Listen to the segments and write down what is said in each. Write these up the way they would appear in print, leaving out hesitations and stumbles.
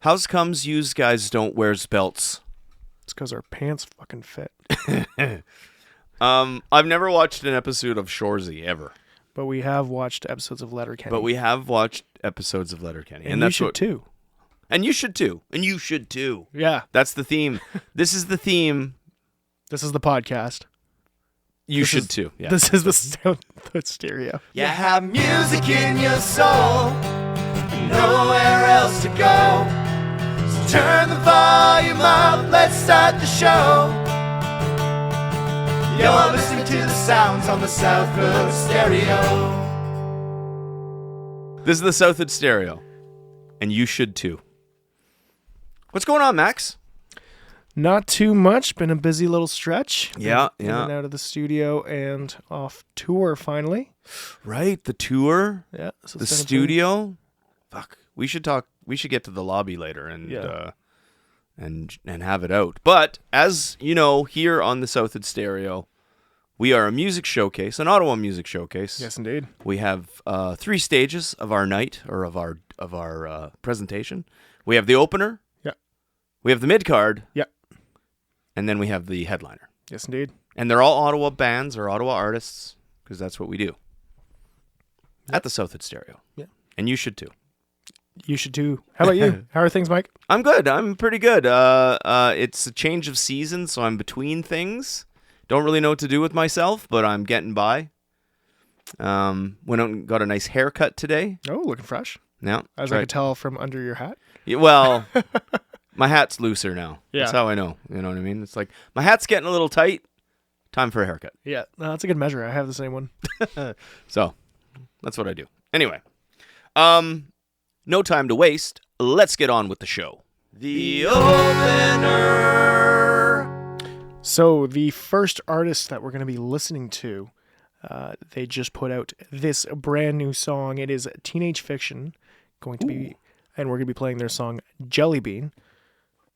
How's comes used guys don't wear belts? It's because our pants fucking fit. I've never watched an episode of Shoresy ever. But we have watched episodes of Letterkenny. And you should too. And you should too. And you should too. Yeah. That's the theme. This is the theme. This is the podcast. You should too. Yeah. This is the Southwood Stereo. You have music in your soul, nowhere else to go. So turn the volume up, let's start the show. You're listening to the sounds on the Southwood Stereo. This is the Southwood Stereo. And you should too. What's going on, Max? Not too much. Been a busy little stretch. Yeah. In and out of the studio and off tour finally. Right, the tour. Yeah. So the studio. Fuck. We should talk. We should get to the lobby later and have it out. But as you know, here on the Southwood Stereo, we are a music showcase, an Ottawa music showcase. Yes, indeed. We have 3 stages of our night or of our presentation. We have the opener. Yeah. We have the mid card. Yeah. And then we have the headliner. Yes, indeed. And they're all Ottawa bands or Ottawa artists because that's what we do at the Southwood Stereo. Yeah. And you should too. You should too. How about you? How are things, Mike? I'm good. I'm pretty good. It's a change of season, so I'm between things. Don't really know what to do with myself, but I'm getting by. Went out and got a nice haircut today. Oh, looking fresh. Yeah. As I could tell from under your hat. Yeah, well, my hat's looser now. Yeah. That's how I know. You know what I mean? It's like my hat's getting a little tight. Time for a haircut. Yeah. No, that's a good measure. I have the same one. So that's what I do. Anyway, no time to waste. Let's get on with the show. The opener. So the first artist that we're going to be listening to, they just put out this brand new song. It is Teenage Fiction, and we're going to be playing their song Jelly Bean.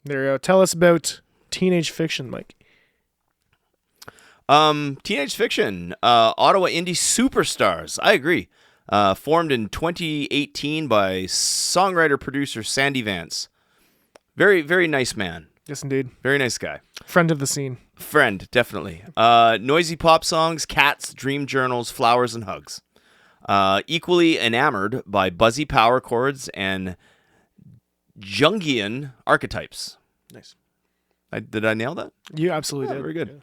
There, tell us about Teenage Fiction, Mike. Teenage Fiction, Ottawa indie superstars. I agree. Formed in 2018 by songwriter-producer Sandy Vance. Very, very nice man. Yes, indeed. Very nice guy. Friend of the scene. Friend, definitely. Noisy pop songs, cats, dream journals, flowers, and hugs. Equally enamored by buzzy power chords and Jungian archetypes. Nice. Did I nail that? You absolutely did. Very good. Yeah.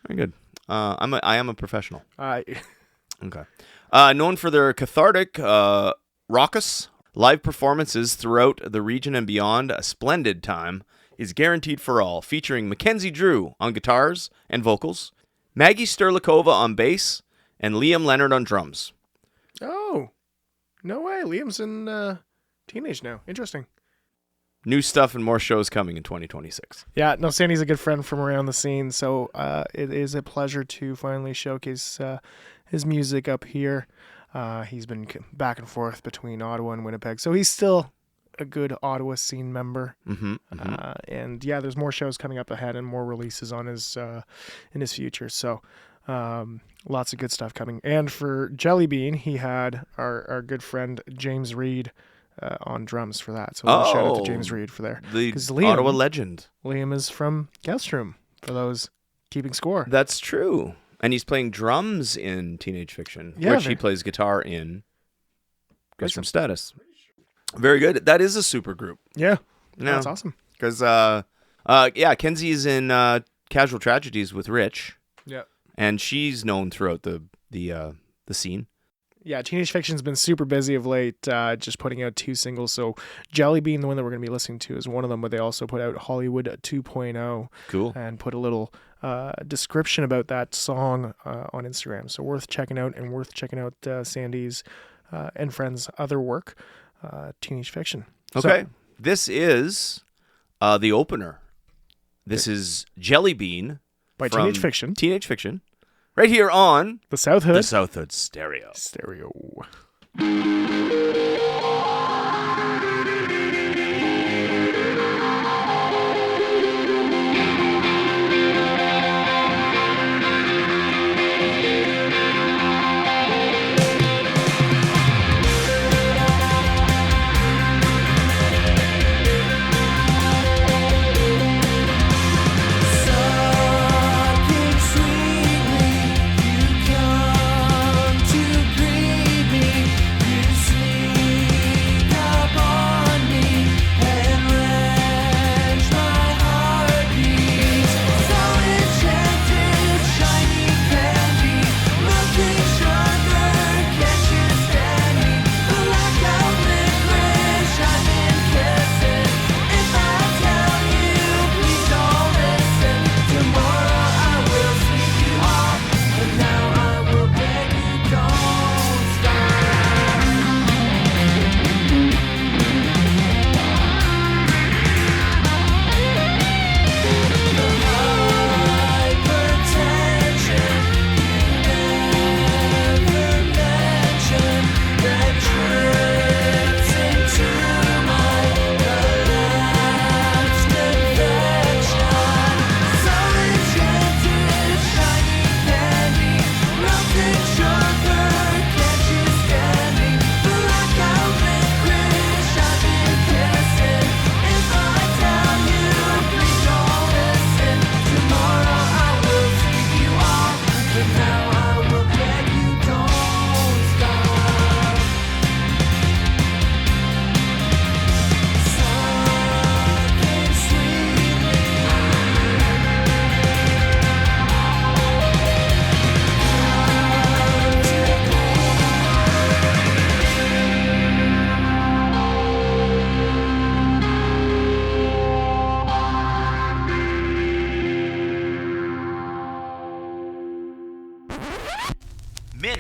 Very good. I am a professional. Okay. Known for their cathartic, raucous live performances throughout the region and beyond, a splendid time is guaranteed for all, featuring Mackenzie Drew on guitars and vocals, Maggie Sterlikova on bass, and Liam Leonard on drums. Oh, no way. Liam's in teenage now. Interesting. New stuff and more shows coming in 2026. Yeah, no, Sandy's a good friend from around the scene, so it is a pleasure to finally showcase his music up here. He's been back and forth between Ottawa and Winnipeg, so he's still a good Ottawa scene member. And yeah, there's more shows coming up ahead and more releases on his in his future. So lots of good stuff coming. And for Jelly Bean, he had our good friend James Reed on drums for that. So shout out to James Reed for there. The Ottawa legend. Liam is from Gelstrom, for those keeping score. That's true. And he's playing drums in Teenage Fiction, which he plays guitar in Gelstrom Status. Very good. That is a super group. Yeah. That's awesome. Because, Kenzie's in Casual Tragedies with Rich. Yeah. And she's known throughout the scene. Yeah, Teenage Fiction's been super busy of late, just putting out 2 singles. So Jelly Bean, the one that we're going to be listening to, is one of them, but they also put out Hollywood 2.0. Cool. And put a little description about that song on Instagram. So worth checking out, and worth checking out Sandy's and friends' other work, Teenage Fiction. Okay. So, this is the opener. This is Jelly Bean by Teenage Fiction. Teenage Fiction. Right here on the Southwood. The Southwood Stereo.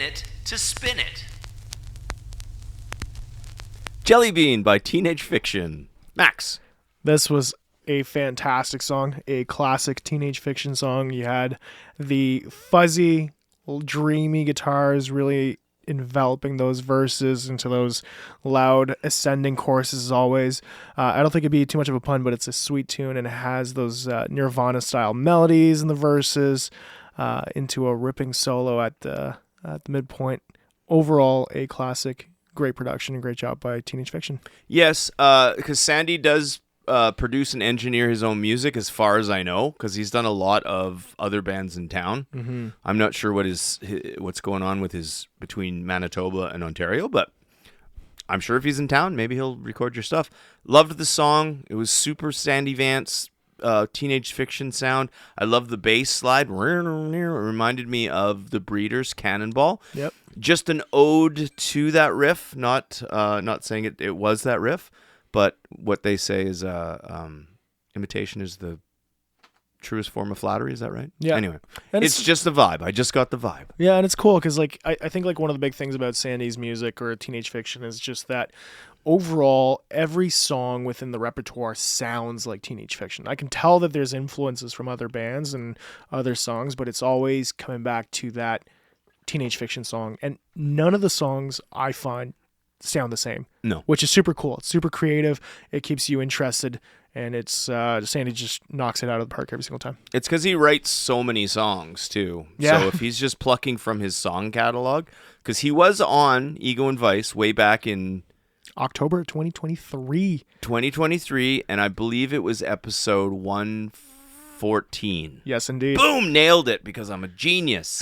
minute to spin it. Jelly Bean by Teenage Fiction. Max. This was a fantastic song, a classic Teenage Fiction song. You had the fuzzy, dreamy guitars really enveloping those verses into those loud ascending choruses as always. I don't think it'd be too much of a pun, but it's a sweet tune and it has those Nirvana style melodies in the verses into a ripping solo at the midpoint. Overall, a classic, great production and great job by Teenage Fiction. Yes, because Sandy does produce and engineer his own music as far as I know, because he's done a lot of other bands in town. Mm-hmm. I'm not sure what's going on with his between Manitoba and Ontario, but I'm sure if he's in town, maybe he'll record your stuff. Loved the song. It was super Sandy Vance, Teenage Fiction sound. I love the bass slide. It reminded me of the Breeders' Cannonball. Yep. Just an ode to that riff, not saying it was that riff. But what they say is imitation is the truest form of flattery. Is that right? Yeah. Anyway, and it's just the vibe. I just got the vibe. Yeah, and it's cool because I think one of the big things about Sandy's music or Teenage Fiction is just that overall every song within the repertoire sounds like Teenage Fiction. I can tell that there's influences from other bands and other songs, but it's always coming back to that Teenage Fiction song. And none of the songs I find sound the same. No. Which is super cool. It's super creative. It keeps you interested, and it's Sandy just knocks it out of the park every single time. It's because he writes so many songs too. Yeah. So if he's just plucking from his song catalog, because he was on Ego and Vice way back in October 2023. 2023, and I believe it was episode 114. Yes, indeed. Boom, nailed it because I'm a genius.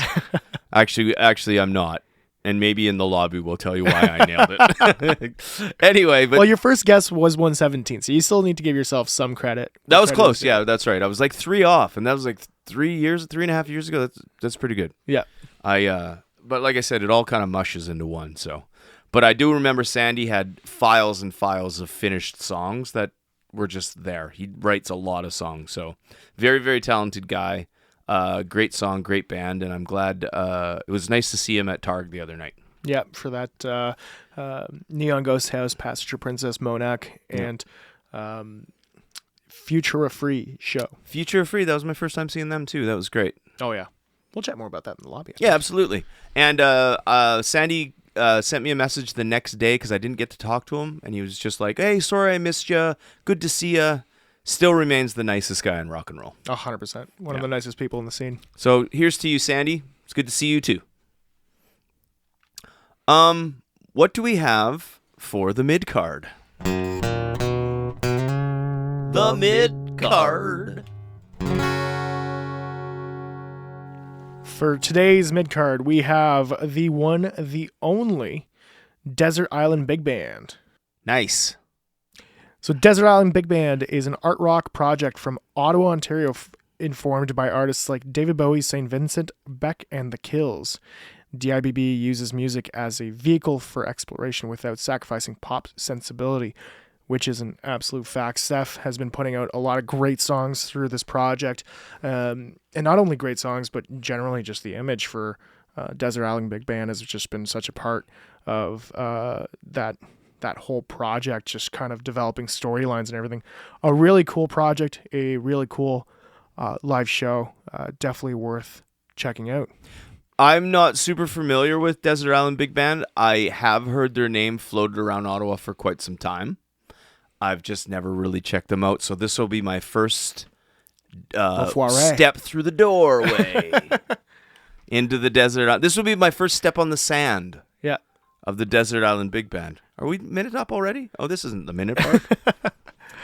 Actually, I'm not. And maybe in the lobby we'll tell you why I nailed it. Anyway, but your first guess was 117, so you still need to give yourself some credit. That was close. Yeah, that's right. I was like 3 off, and that was like 3.5 years ago. That's pretty good. Yeah. But like I said, it all kind of mushes into one. So, but I do remember Sandy had files and files of finished songs that were just there. He writes a lot of songs, so very, very talented guy. Great song, great band, and I'm glad it was nice to see him at Targ the other night. Yeah, for that Neon Ghost House, Passenger Princess, Monac, and Futura Free show. Futura Free, that was my first time seeing them too. That was great. Oh, yeah. We'll chat more about that in the lobby. Yeah, absolutely. And Sandy sent me a message the next day because I didn't get to talk to him, and he was just like, hey, sorry I missed you. Good to see you. Still remains the nicest guy in rock and roll. 100%. One of the nicest people in the scene. So here's to you, Sandy. It's good to see you too. What do we have for the mid card? The mid card. For today's mid card, we have the one, the only Desert Island Big Band. Nice. So Desert Island Big Band is an art rock project from Ottawa, Ontario, informed by artists like David Bowie, St. Vincent, Beck, and The Kills. DIBB uses music as a vehicle for exploration without sacrificing pop sensibility, which is an absolute fact. Steph has been putting out a lot of great songs through this project, and not only great songs, but generally just the image for Desert Island Big Band has just been such a part of that whole project, just kind of developing storylines and everything. A really cool project, a really cool live show. Definitely worth checking out. I'm not super familiar with Desert Island Big Band. I have heard their name floated around Ottawa for quite some time. I've just never really checked them out. So this will be my first step through the doorway into the desert. This will be my first step on the sand. Yeah. Of the Desert Island Big Band. Are we minute up already? Oh, this isn't the minute part.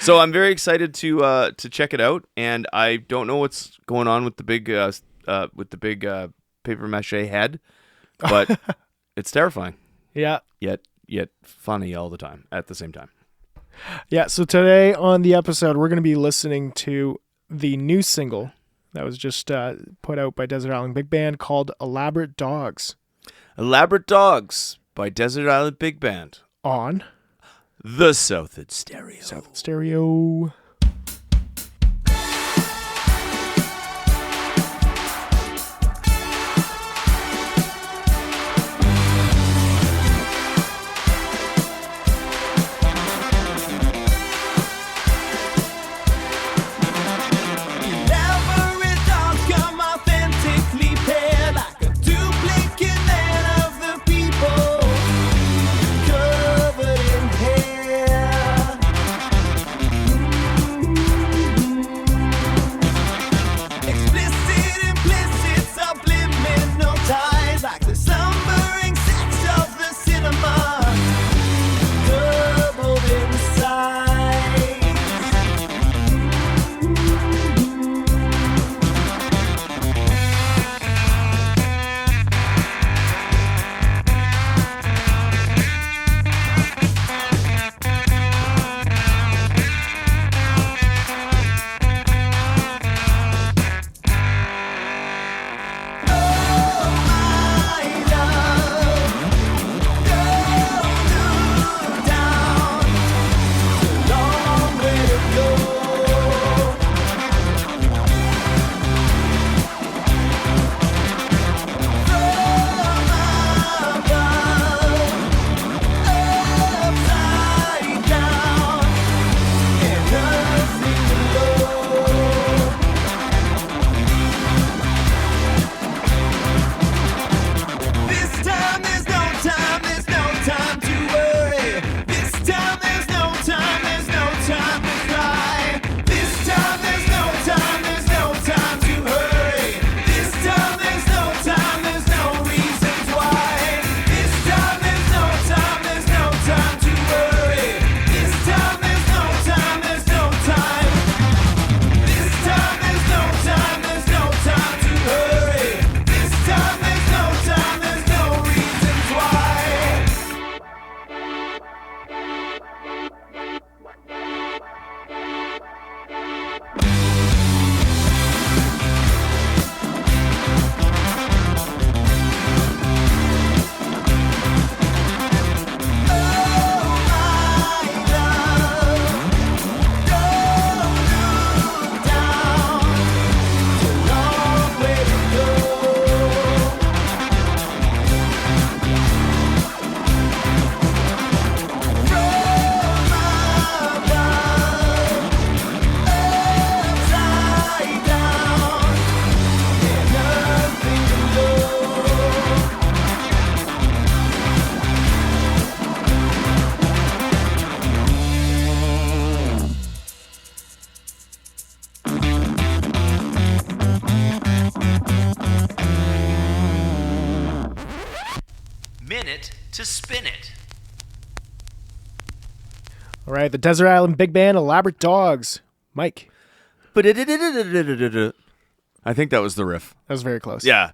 So I'm very excited to check it out, and I don't know what's going on with the big paper mache head, but it's terrifying. Yeah. Yet funny all the time at the same time. Yeah. So today on the episode, we're going to be listening to the new single that was just put out by Desert Island Big Band called "Elaborate Dogs." Elaborate Dogs by Desert Island Big Band. On the Southern Stereo. Southern Stereo. to spin it. All right, the Desert Island Big Band, Elaborate Dogs. Mike. I think that was the riff. That was very close. Yeah.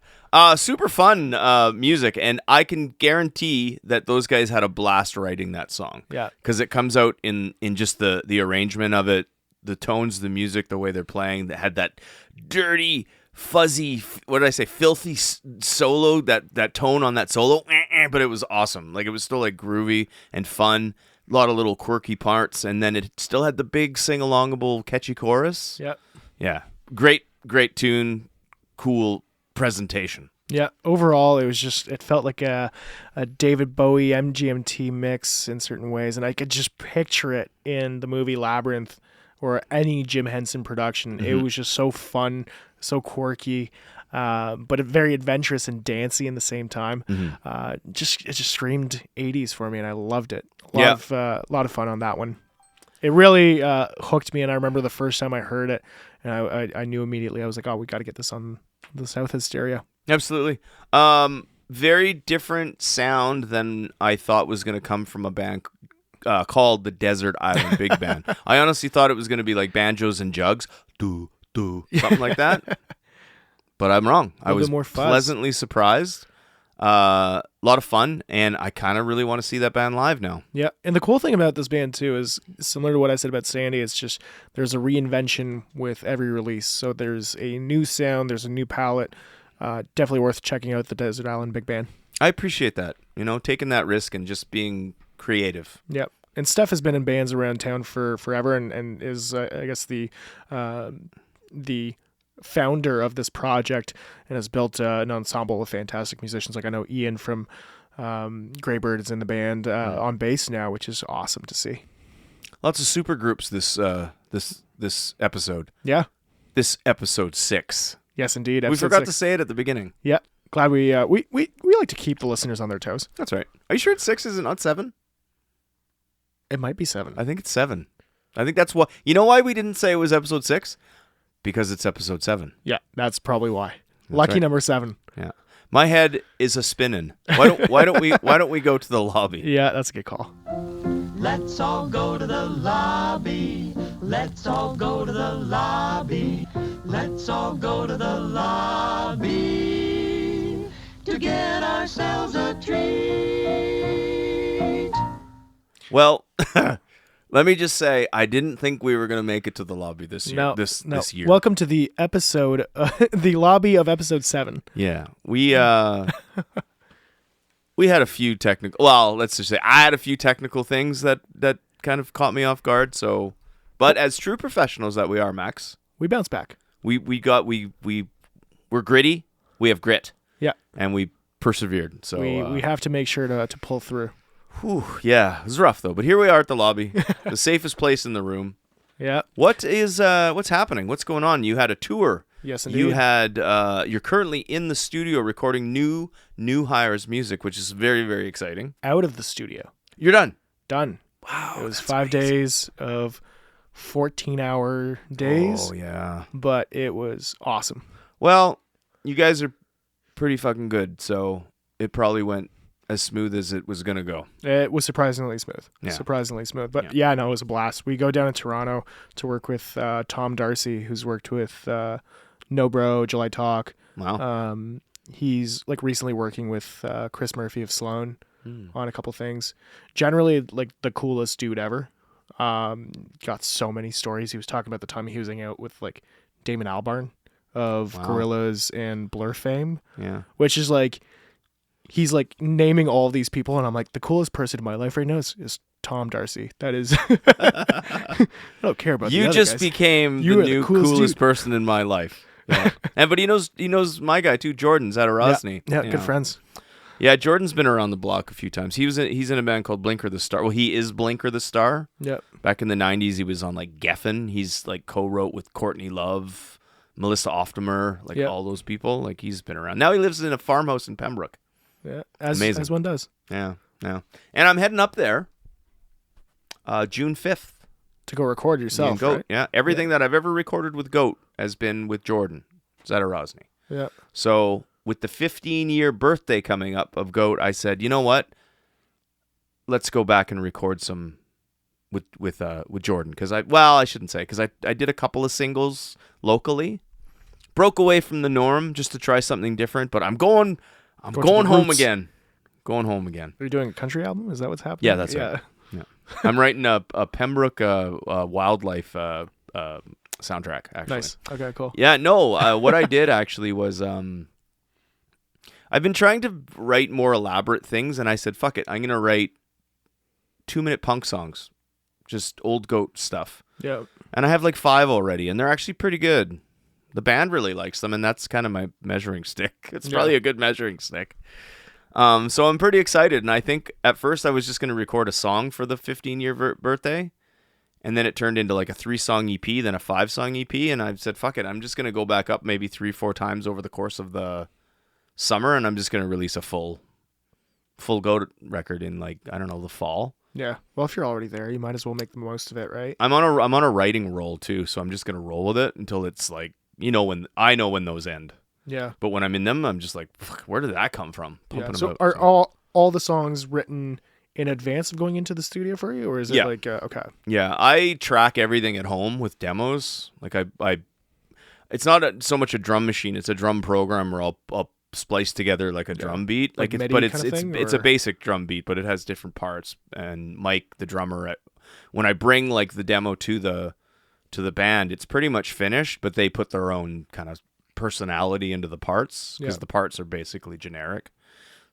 Super fun music, and I can guarantee that those guys had a blast writing that song. Yeah. Because it comes out in just the arrangement of it, the tones, the music, the way they're playing. That had that dirty, fuzzy, what did I say, filthy solo, that tone on that solo, but it was awesome. Like, it was still like groovy and fun. A lot of little quirky parts, and then it still had the big sing-alongable catchy chorus. Yep. Yeah. Great tune, cool presentation. Yeah, overall, it felt like a David Bowie MGMT mix in certain ways, and I could just picture it in the movie Labyrinth or any Jim Henson production. Mm-hmm. It was just so fun, so quirky, but very adventurous and dancey in the same time. Mm-hmm. It just screamed 80s for me, and I loved it. A lot of fun on that one. It really hooked me, and I remember the first time I heard it, and I knew immediately. I was like, oh, we got to get this on the South Hysteria. Absolutely. Very different sound than I thought was going to come from a band called the Desert Island Big Band. I honestly thought it was going to be like banjos and jugs, something like that. But I'm wrong. I was more fuzz. Pleasantly surprised. A lot of fun, and I kind of really want to see that band live now. Yeah, and the cool thing about this band too is similar to what I said about Sandy. It's just there's a reinvention with every release. So there's a new sound, there's a new palette. Definitely worth checking out the Desert Island Big Band. I appreciate that. Taking that risk and just being creative. Yep. And Steph has been in bands around town for forever, and is I guess the founder of this project, and has built an ensemble of fantastic musicians. Like I know Ian from Greybird is in the band on bass now, which is awesome to see. Lots of super groups this episode. Yeah. This episode 6. Yes, indeed. We forgot to say it at the beginning. Yeah. Glad we like to keep the listeners on their toes. That's right. Are you sure it's 6? Is it not 7? It might be 7. I think it's 7. I think that's why. You know why we didn't say it was episode 6? Because it's episode 7. Yeah, that's probably why. That's Lucky right. number 7. Yeah. My head is a spinning. Why don't we go to the lobby? Yeah, that's a good call. Let's all go to the lobby. Let's all go to the lobby. Let's all go to the lobby to get ourselves a treat. Well, let me just say, I didn't think we were going to make it to the lobby this year. No, this year. Welcome to the episode, the lobby of episode 7. Yeah, we had a few technical. Well, let's just say I had a few technical things that kind of caught me off guard. So, but as true professionals that we are, Max, we bounce back. We're gritty. We have grit. Yeah, and we persevered. So we have to make sure to pull through. Whew, yeah, it was rough though. But here we are at the lobby, the safest place in the room. Yeah. What's happening? What's going on? You had a tour. Yes, indeed. You had. You're currently in the studio recording new hires music, which is very, very exciting. Out of the studio. You're done. Done. Wow. It was 5 days of 14-hour days. Oh yeah. But it was awesome. Well, you guys are pretty fucking good, so it probably went as smooth as it was gonna go. It was surprisingly smooth. Yeah. Surprisingly smooth. But yeah, no, it was a blast. We go down to Toronto to work with Tom Darcy, who's worked with No Bro, July Talk. Wow. He's like recently working with Chris Murphy of Sloan on a couple things. Generally, like the coolest dude ever. Got so many stories. He was talking about the time he was hanging out with like Damon Albarn of Gorillaz and Blur fame. Yeah. Which is like, he's like naming all of these people, and I'm like, the coolest person in my life right now is Tom Darcy. That is, I don't care about you. The other Just guys. became the new coolest person in my life. Yeah. But he knows my guy too, Jordan's out of Rosny. Yeah, good friends. Yeah, Jordan's been around the block a few times. He's in a band called Blinker the Star. Well, he is Blinker the Star. Yep. Back in the 90s, he was on like Geffen. He's like co-wrote with Courtney Love, Melissa Oftemer, like all those people. Like he's been around. Now he lives in a farmhouse in Pembroke. Yeah, as one does. Yeah. And I'm heading up there June 5th. To go record yourself, Goat. right? Yeah, everything that I've ever recorded with Goat has been with Jordan Zadarozny. Yeah. So with the 15-year birthday coming up of Goat, I said, you know what? let's go back and record some with Jordan, because I shouldn't say, because I did a couple of singles locally, broke away from the norm just to try something different, but I'm going home again. Going home again. Are you doing a country album? Is that what's happening? Yeah, that's right. Yeah. I'm writing a Pembroke wildlife soundtrack, actually. Nice. Okay, cool. Yeah, no, what I did actually was I've been trying to write more elaborate things, and I said, fuck it, I'm going to write 2-minute punk songs, just old goat stuff. Yeah. And I have like 5 already, and they're actually pretty good. The band really likes them, and that's kind of my measuring stick. It's probably a good measuring stick. So I'm pretty excited, and I think at first I was just going to record a song for the 15-year birthday, and then it turned into like a 3-song EP, then a 5-song EP, and I said, fuck it, I'm just going to go back up maybe 3-4 times over the course of the summer, and I'm just going to release a full goat record in, like, I don't know, the fall. Yeah. Well, if you're already there, you might as well make the most of it, right? I'm on a writing roll too, so I'm just going to roll with it until it's like, when those end. Yeah. But when I'm in them, I'm just like, fuck, where did that come from? Pumping So them out. are all the songs written in advance of going into the studio for you, or is it like okay? Yeah, I track everything at home with demos. Like I it's not so much a drum machine; it's a drum program where I'll splice together like a drum beat, Like it's MIDI but kind of thing, it's a or? basic drum beat, but it has different parts. And Mike, the drummer, when I bring like the demo to the band, it's pretty much finished, but they put their own kind of personality into the parts, because the parts are basically generic.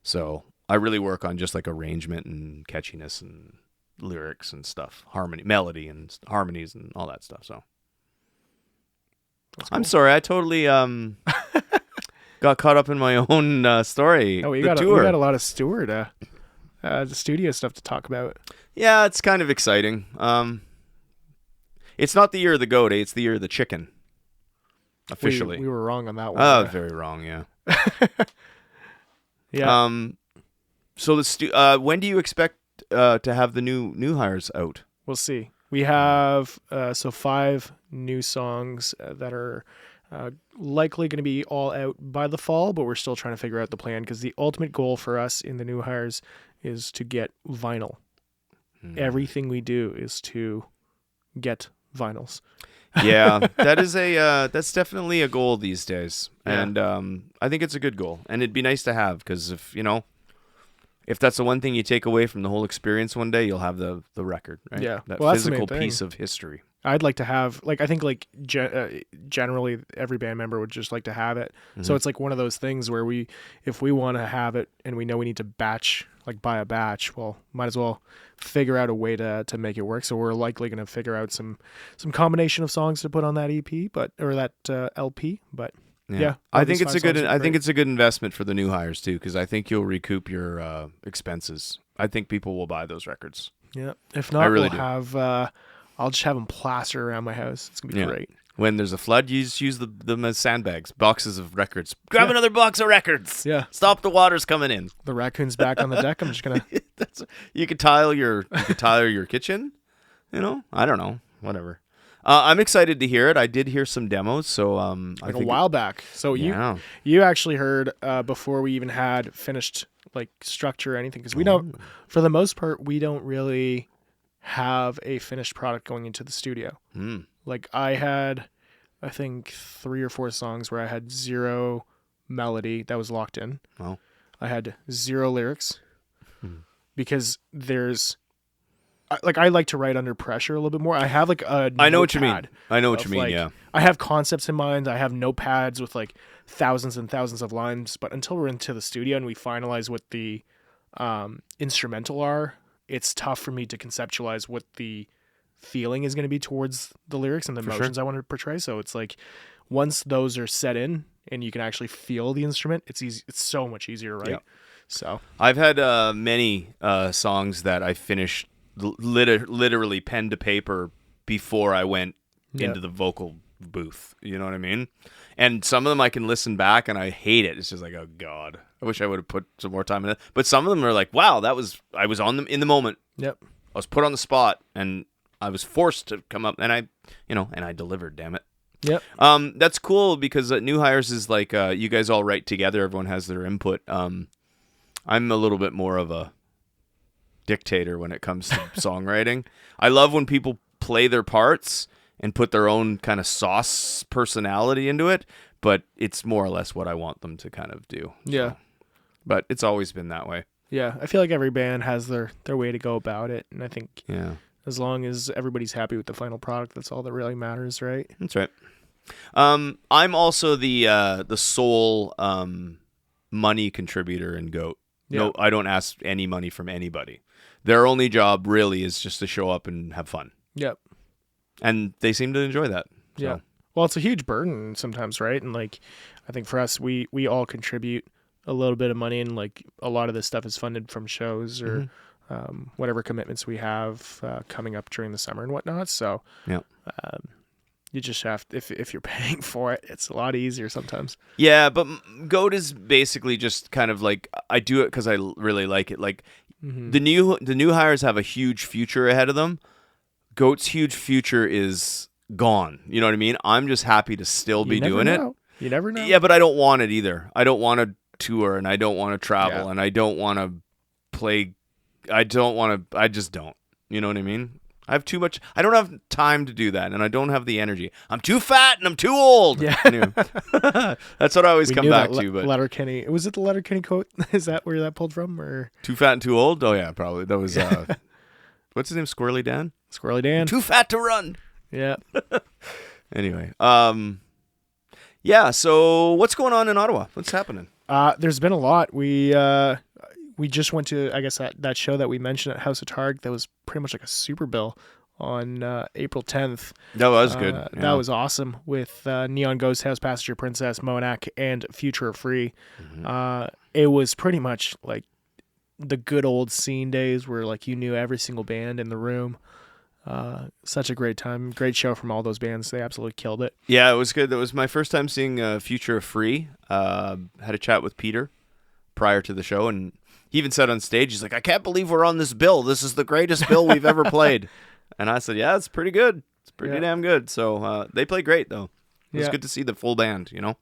So I really work on just like arrangement and catchiness and lyrics and stuff, melody and harmonies and all that stuff. So cool. I'm sorry, I totally got caught up in my own story. Oh, we got a lot of the studio stuff to talk about. Yeah, it's kind of exciting. It's not the year of the goat, it's the year of the chicken. Officially. We were wrong on that one. Oh, very wrong, yeah. Yeah. So when do you expect to have the new hires out? We'll see. We have 5 new songs that are likely going to be all out by the fall, but we're still trying to figure out the plan, because the ultimate goal for us in the new hires is to get vinyl. Everything we do is to get vinyls. Yeah, that's definitely a goal these days, and I think it's a good goal, and it'd be nice to have, because if that's the one thing you take away from the whole experience one day, you'll have the record, right? Yeah, that well, that's the physical main thing. piece of history. I'd like to have, like, I think like generally every band member would just like to have it. So it's like one of those things where if we want to have it and we know we need to buy a batch, well, might as well figure out a way to make it work. So we're likely going to figure out some combination of songs to put on that EP, or that LP. But yeah, I think it's a good investment for the new hires too, because I think you'll recoup your expenses. I think people will buy those records. Yeah, if not, really I'll just have them plastered around my house. It's gonna be great. When there's a flood, you just use them as sandbags, boxes of records. Grab another box of records. Yeah. Stop the water's coming in. The raccoon's back on the deck. I'm just gonna. You could tile your kitchen. I don't know. Whatever. I'm excited to hear it. I did hear some demos, so a while back. So you actually heard before we even had finished like structure or anything, because we don't, for the most part, we don't really have a finished product going into the studio. Like I had, I think 3 or 4 songs where I had 0 melody that was locked in. Oh. I had 0 lyrics because I like to write under pressure a little bit more. I have like a I know what you mean. Yeah. I have concepts in mind. I have notepads with like thousands and thousands of lines, but until we're into the studio and we finalize what the instrumental are, it's tough for me to conceptualize what the feeling is going to be towards the lyrics and the emotions I want to portray. So it's like once those are set in and you can actually feel the instrument, it's easy. It's so much easier, right? Yeah. So I've had many songs that I finished literally pen to paper before I went into the vocal booth. You know what I mean? And some of them I can listen back and I hate it. It's just like, oh God, I wish I would have put some more time in it. But some of them are like, wow, I was on them in the moment. Yep. I was put on the spot and I was forced to come up, and I delivered, damn it. Yep. That's cool, because new hires is like you guys all write together. Everyone has their input. I'm a little bit more of a dictator when it comes to songwriting. I love when people play their parts and put their own kind of sauce personality into it, but it's more or less what I want them to kind of do. Yeah. So, but it's always been that way. Yeah, I feel like every band has their way to go about it, and I think Yeah. as long as everybody's happy with the final product, that's all that really matters, right? That's right. I'm also the sole money contributor in Goat. Yeah. No, I don't ask any money from anybody. Their only job really is just to show up and have fun. Yep. And they seem to enjoy that. So. Yeah. Well, it's a huge burden sometimes, right? And like, I think for us, we all contribute a little bit of money, and like a lot of this stuff is funded from shows or whatever commitments we have coming up during the summer and whatnot. So yeah. You just have to, if you're paying for it, it's a lot easier sometimes. Yeah, but Goat is basically just kind of like, I do it because I really like it. Like the new hires have a huge future ahead of them. Goat's huge future is gone. You know what I mean? I'm just happy to still be doing it. You never know. Yeah, but I don't want it either. I don't want to tour, and I don't want to travel, and I don't want to play. I just don't. You know what I mean? I have too much. I don't have time to do that, and I don't have the energy. I'm too fat and I'm too old. Yeah. Anyway, that's what I always come back to. But Letterkenny, was it the Letterkenny quote? Is that where that pulled from? Or too fat and too old? Oh yeah, probably. That was what's his name? Squirrely Dan. Squirrely Dan. Too fat to run. Yeah. Anyway, yeah. So what's going on in Ottawa? What's happening? There's been a lot. We just went to, I guess, that show that we mentioned at House of Targ that was pretty much like a super bill on April 10th. That was good. Yeah. That was awesome with Neon Ghost House, Passenger Princess, Monac, and Future of Free. It was pretty much like the good old scene days where like you knew every single band in the room. Such a great time. Great show from all those bands. They absolutely killed it. Yeah, it was good. That was my first time seeing Future of Free. Had a chat with Peter prior to the show, and he even said on stage, he's like, I can't believe we're on this bill. This is the greatest bill we've ever played. And I said, yeah, it's pretty good. It's pretty damn good. So they played great, though. It was good to see the full band, you know?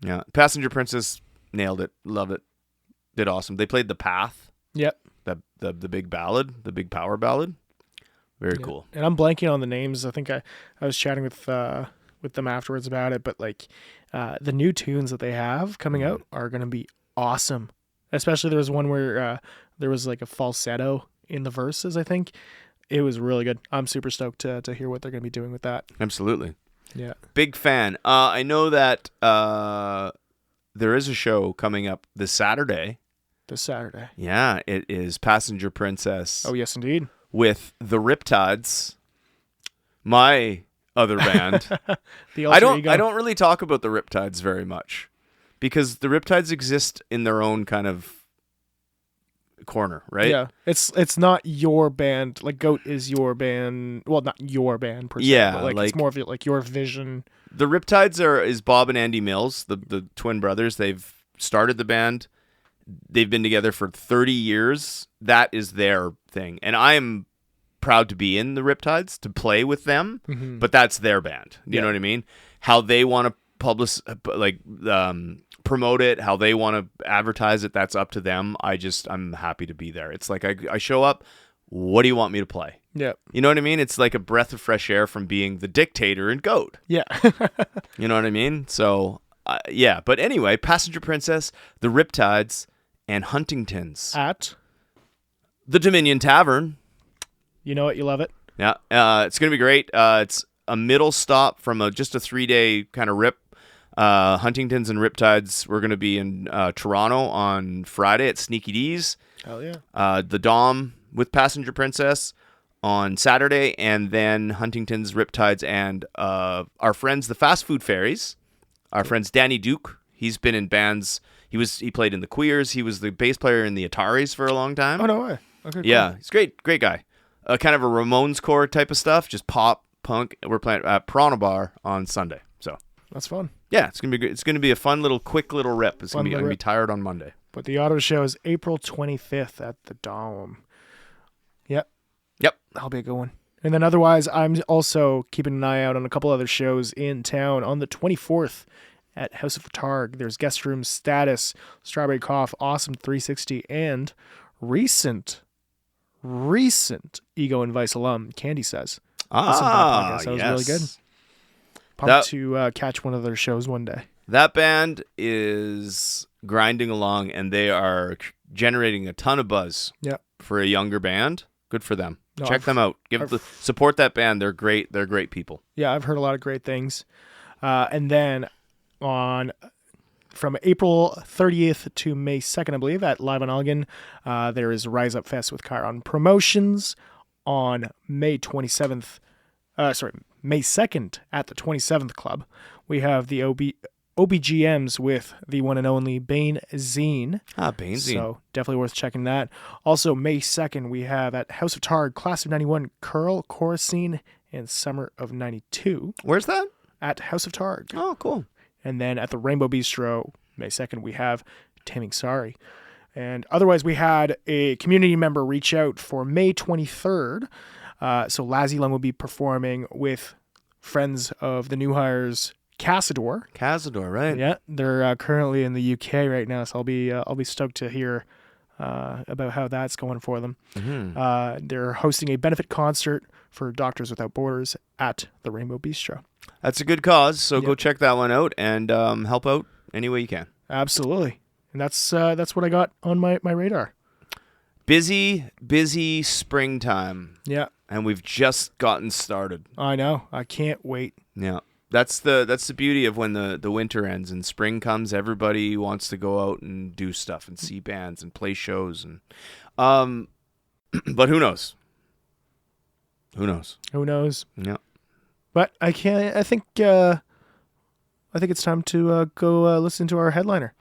Yeah. Passenger Princess nailed it. Love it. Did awesome. They played The Path. Yep. The big ballad, the big power ballad. Very cool. And I'm blanking on the names. I think I was chatting with them afterwards about it, but like the new tunes that they have coming out are going to be awesome. Especially there was one where there was like a falsetto in the verses, I think. It was really good. I'm super stoked to hear what they're going to be doing with that. Absolutely. Yeah. Big fan. I know that there is a show coming up this Saturday. This Saturday. Yeah, it is Passenger Princess. Oh, yes, indeed. With the Riptides, my other band. The I don't really talk about the Riptides very much because the Riptides exist in their own kind of corner, right? Yeah, it's not your band. Like Goat is your band. Well, not your band per se. Yeah, but like it's more of like your vision. The Riptides is Bob and Andy Mills, the twin brothers. They've started the band. They've been together for 30 years. That is their thing. And I am proud to be in the Riptides, to play with them, but that's their band. You know what I mean? How they want to promote it, how they want to advertise it, that's up to them. I'm happy to be there. It's like I show up, what do you want me to play? Yeah. You know what I mean? It's like a breath of fresh air from being the dictator in Goat. Yeah. You know what I mean? So, yeah. But anyway, Passenger Princess, the Riptides, and Huntingtons At the Dominion Tavern. You know it, you love it. Yeah, it's gonna be great. It's a middle stop from just a 3-day kind of rip. Huntingtons and Riptides. We're gonna be in Toronto on Friday at Sneaky D's. Hell yeah. The Dom with Passenger Princess on Saturday, and then Huntingtons, Riptides, and our friends the Fast Food Fairies. Our friends Danny Duke. He's been in bands. He played in the Queers. He was the bass player in the Ataris for a long time. Oh, no way. Okay, cool. Yeah, he's great guy. Kind of a Ramones core type of stuff, just pop, punk. We're playing at Piranha Bar on Sunday. So that's fun. Yeah, it's gonna be good. It's gonna be a quick little rip. I'm gonna be tired on Monday. But the Ottawa show is April 25th at the Dome. Yep. That'll be a good one. And then otherwise, I'm also keeping an eye out on a couple other shows in town. On the 24th at House of Targ, there's Guest Room Status, Strawberry Cough, Awesome 360, and recent recent Ego and Vice alum, Candy Says. Listened to that podcast. That was really good. Pumped to catch one of their shows one day. That band is grinding along, and they are generating a ton of buzz for a younger band. Good for them. Check them out. Support that band. They're great. They're great people. Yeah, I've heard a lot of great things. And then from April 30th to May 2nd, I believe, at Live on Elgin, there is Rise Up Fest with Chiron Promotions. On May 27th, May 2nd at the 27th Club, we have the OBGMs with the one and only Bane Zine. Bane Zine. So definitely worth checking that. Also, May 2nd, we have at House of Targ, Class of 91, Curl, Chorusine, and Summer of 92. Where's that? At House of Targ. Oh, cool. And then at the Rainbow Bistro, May 2nd, we have Taming Sorry. And otherwise, we had a community member reach out for May 23rd. So Lazzy Lung will be performing with friends of the new hires, Cazador. Cazador, right? Yeah, they're currently in the UK right now, so I'll be stoked to hear about how that's going for them. Mm-hmm. They're hosting a benefit concert for Doctors Without Borders at the Rainbow Bistro. That's a good cause, so go check that one out and help out any way you can. Absolutely. And that's what I got on my radar. Busy springtime. Yeah. And we've just gotten started. I know. I can't wait. Yeah. That's the beauty of when the winter ends and spring comes. Everybody wants to go out and do stuff and see bands and play shows and but who knows? Who knows? Yeah. But I think it's time to go listen to our headliner.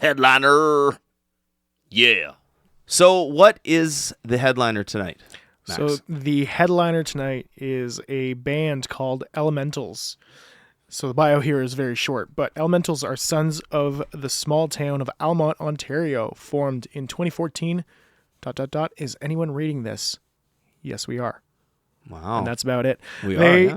Headliner. Yeah. So what is the headliner tonight, Max? So the headliner tonight is a band called Elementals. So the bio here is very short, but Elementals are sons of the small town of Almont, Ontario, formed in 2014. ... Is anyone reading this? Yes, we are. Wow. And that's about it. Yeah.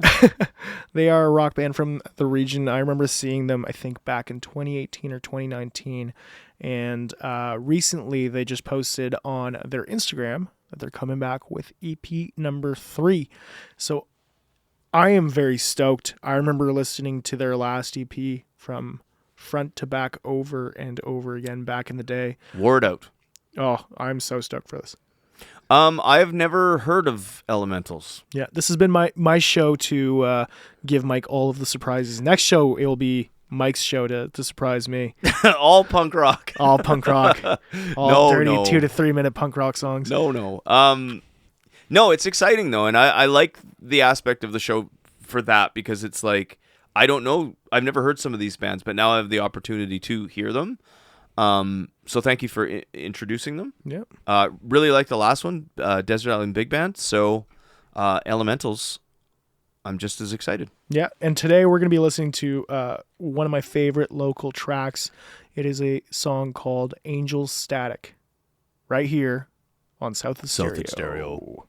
They are a rock band from the region. I remember seeing them, I think, back in 2018 or 2019. And recently they just posted on their Instagram that they're coming back with EP number 3. So I am very stoked. I remember listening to their last EP from front to back over and over again back in the day. Word out. Oh, I'm so stoked for this. I've never heard of Elementals. Yeah, this has been my show to give Mike all of the surprises. Next show, it will be Mike's show to surprise me. All punk rock. All punk rock. All dirty 2 to 3 minute punk rock songs. No. No, it's exciting though, and I like the aspect of the show for that because it's like I don't know. I've never heard some of these bands, but now I have the opportunity to hear them. So thank you for introducing them. Yeah. Really like the last one, Desert Island Big Band. So, Elementals, I'm just as excited. Yeah. And today we're going to be listening to one of my favorite local tracks. It is a song called Angel's Static right here on South of Stereo.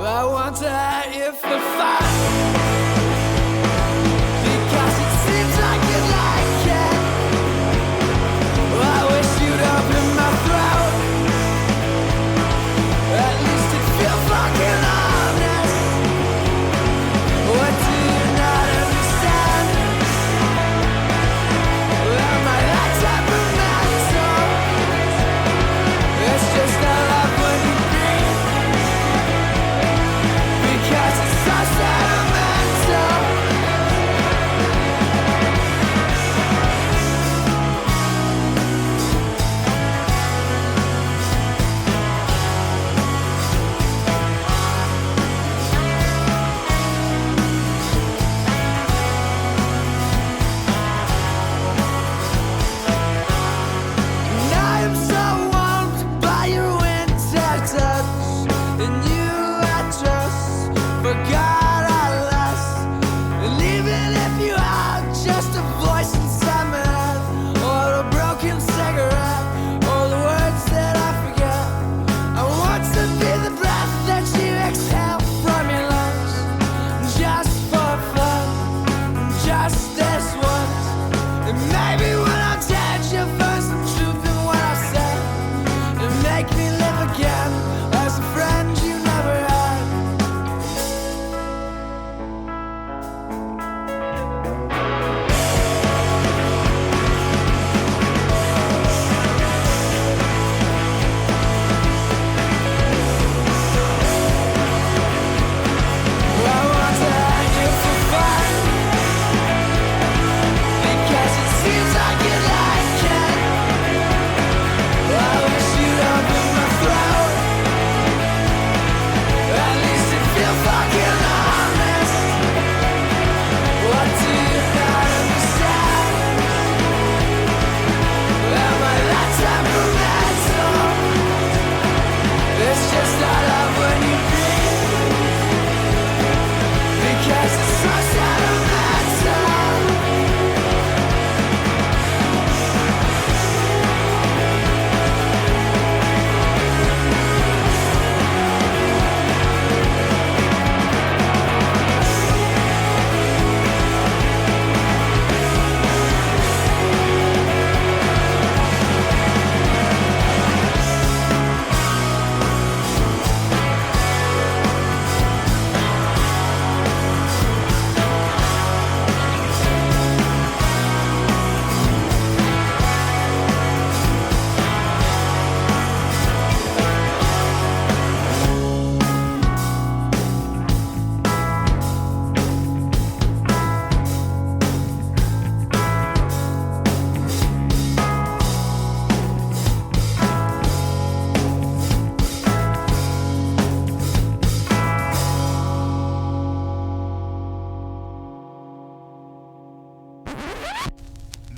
I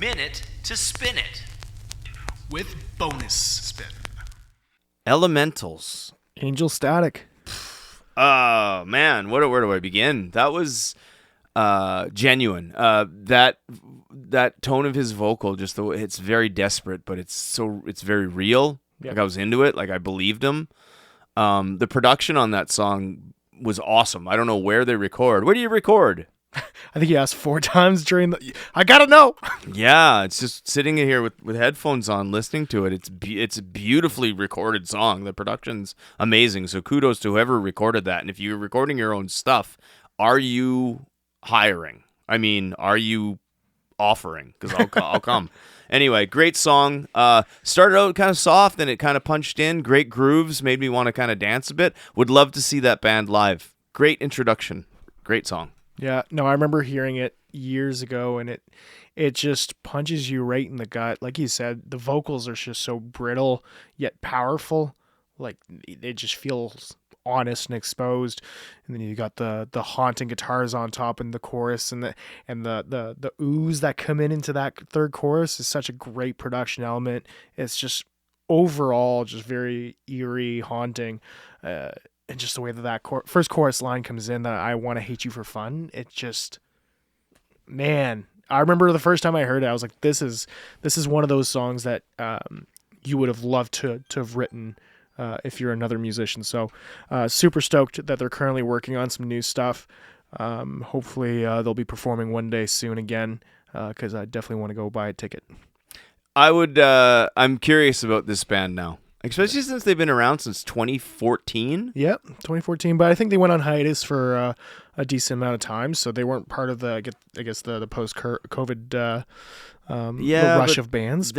minute to spin it. With bonus spin. Elementals. Angel Static. Oh, man. Where do I begin? That was genuine. That tone of his vocal, just the way it's very desperate, but it's very real. Yep. Like I was into it. Like I believed him. The production on that song was awesome. I don't know where they record. Where do you record? I think he asked 4 times during the. I gotta know. Yeah, it's just sitting in here with headphones on, listening to it. It's a beautifully recorded song. The production's amazing. So kudos to whoever recorded that. And if you're recording your own stuff, are you hiring? I mean, are you offering? Because I'll come. Anyway, great song. Started out kind of soft, and it kind of punched in. Great grooves, made me want to kind of dance a bit. Would love to see that band live. Great introduction. Great song. Yeah, no, I remember hearing it years ago, and it just punches you right in the gut. Like you said, the vocals are just so brittle yet powerful. Like it just feels honest and exposed. And then you got the haunting guitars on top in the chorus, and the oohs that come into that third chorus is such a great production element. It's just overall just very eerie, haunting. And just the way that first chorus line comes in, that I want to hate you for fun. It just, man, I remember the first time I heard it, I was like, this is one of those songs that you would have loved to have written if you're another musician. So super stoked that they're currently working on some new stuff. Hopefully they'll be performing one day soon again, because I definitely want to go buy a ticket. I'm curious about this band now. Especially since they've been around since 2014. Yep, 2014. But I think they went on hiatus for a decent amount of time, so they weren't part of the post-COVID rush of bands.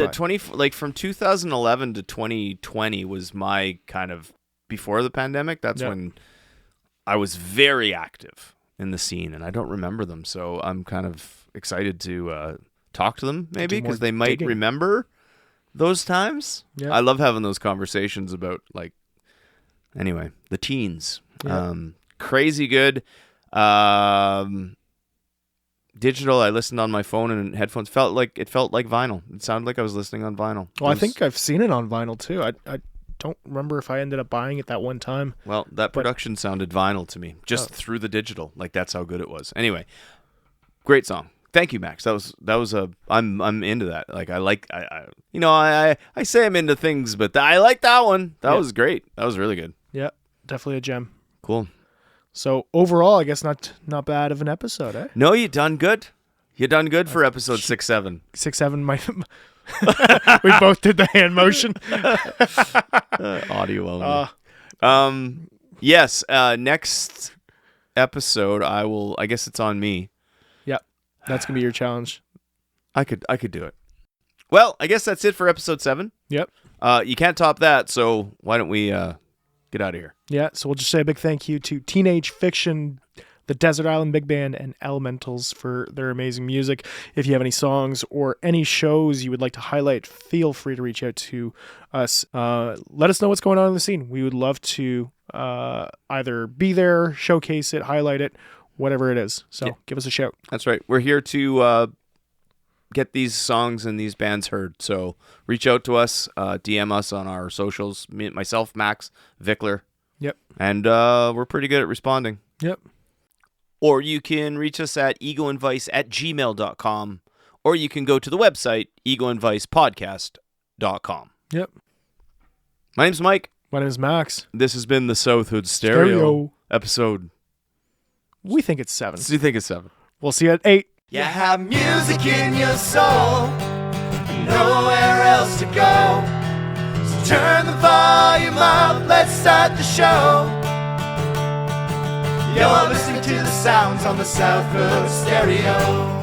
From 2011 to 2020 was my kind of before the pandemic. That's when I was very active in the scene, and I don't remember them, so I'm kind of excited to talk to them maybe because they might remember those times. Yeah. I love having those conversations about the teens. Yeah. Crazy good. Digital, I listened on my phone and headphones. It felt like vinyl. It sounded like I was listening on vinyl. Well, I think I've seen it on vinyl too. I don't remember if I ended up buying it that one time. Well, that production sounded vinyl to me just through the digital. Like that's how good it was. Anyway, great song. Thank you, Max. That was I'm into that. Like I say I'm into things, but I like that one. That was great. That was really good. Yeah, definitely a gem. Cool. So overall, I guess not bad of an episode, eh? No, you done good. You done good for episode 6-7. 6-7. We both did the hand motion. Audio only. Yes. Next episode, I guess it's on me. That's going to be your challenge. I could do it. Well, I guess that's it for episode 7. Yep. You can't top that, so why don't we get out of here? Yeah, so we'll just say a big thank you to Teenage Fiction, the Desert Island Big Band, and Elementals for their amazing music. If you have any songs or any shows you would like to highlight, feel free to reach out to us. Let us know what's going on in the scene. We would love to either be there, showcase it, highlight it, whatever it is. So give us a shout. That's right. We're here to get these songs and these bands heard. So reach out to us, DM us on our socials. Myself, Max, Vickler. Yep. And we're pretty good at responding. Yep. Or you can reach us at egoandvice@gmail.com, or you can go to the website, egoandvicepodcast.com. Yep. My name's Mike. My name is Max. This has been the South Hood Stereo episode. We think it's 7. So you think it's 7. We'll see you at 8. You have music in your soul, nowhere else to go. So turn the volume up, let's start the show. You're listening to the sounds on the South Hood Stereo.